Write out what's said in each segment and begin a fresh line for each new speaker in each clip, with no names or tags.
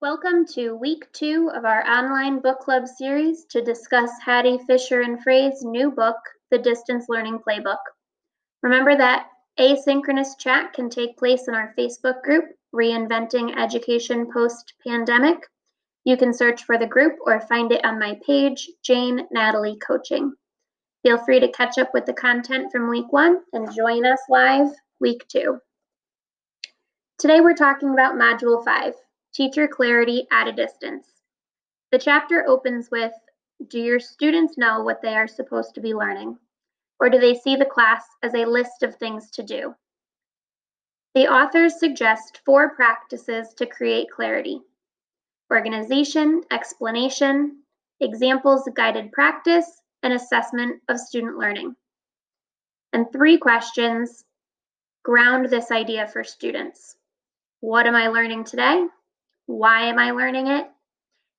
Welcome to week 2 of our online book club series to discuss Hattie Fisher and Frey's new book, The Distance Learning Playbook. Remember that asynchronous chat can take place in our Facebook group, Reinventing Education Post-Pandemic. You can search for the group or find it on my page, Jane Natalie Coaching. Feel free to catch up with the content from week 1 and join us live week 2. Today we're talking about Module 5. Teacher Clarity at a Distance. The chapter opens with, do your students know what they are supposed to be learning? Or do they see the class as a list of things to do? The authors suggest 4 practices to create clarity: organization, explanation, examples of guided practice, and assessment of student learning. And 3 questions ground this idea for students. What am I learning today? Why am I learning it?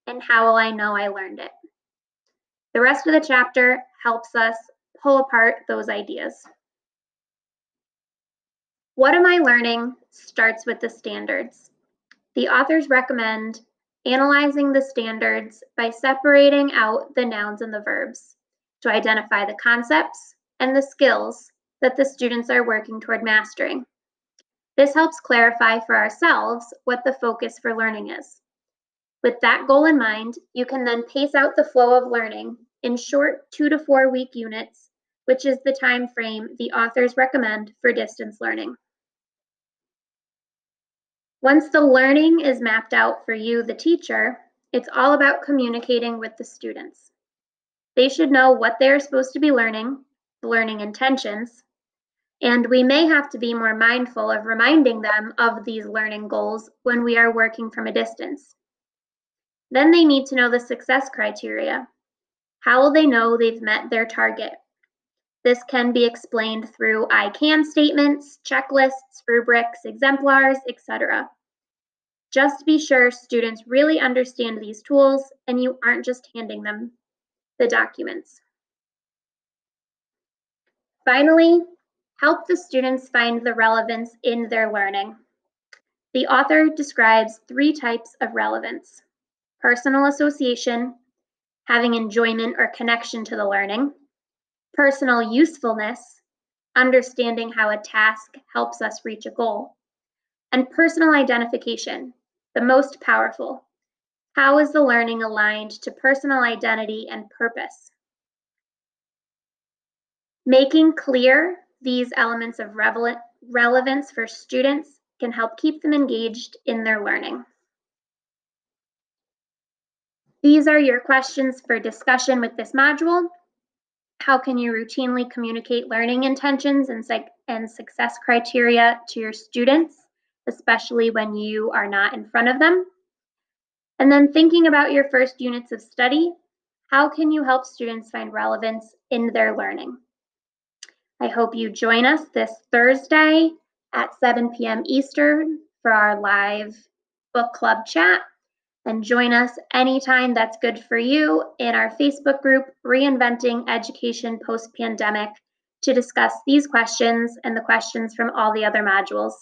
And how will I know I learned it? The rest of the chapter helps us pull apart those ideas. What am I learning starts with the standards. The authors recommend analyzing the standards by separating out the nouns and the verbs to identify the concepts and the skills that the students are working toward mastering. This helps clarify for ourselves what the focus for learning is. With that goal in mind, you can then pace out the flow of learning in short 2 to 4 week units, which is the time frame the authors recommend for distance learning. Once the learning is mapped out for you, the teacher, it's all about communicating with the students. They should know what they're supposed to be learning, the learning intentions, and we may have to be more mindful of reminding them of these learning goals when we are working from a distance. Then they need to know the success criteria. How will they know they've met their target? This can be explained through I can statements, checklists, rubrics, exemplars, etc. Just be sure students really understand these tools and you aren't just handing them the documents. Finally, help the students find the relevance in their learning. The author describes 3 types of relevance: personal association, having enjoyment or connection to the learning; personal usefulness, understanding how a task helps us reach a goal; and personal identification, the most powerful. How is the learning aligned to personal identity and purpose? Making clear these elements of relevance for students can help keep them engaged in their learning. These are your questions for discussion with this module. How can you routinely communicate learning intentions and success criteria to your students, especially when you are not in front of them? And then thinking about your first units of study, how can you help students find relevance in their learning? I hope you join us this Thursday at 7 p.m. Eastern for our live book club chat. And join us anytime that's good for you in our Facebook group, Reinventing Education Post-Pandemic, to discuss these questions and the questions from all the other modules.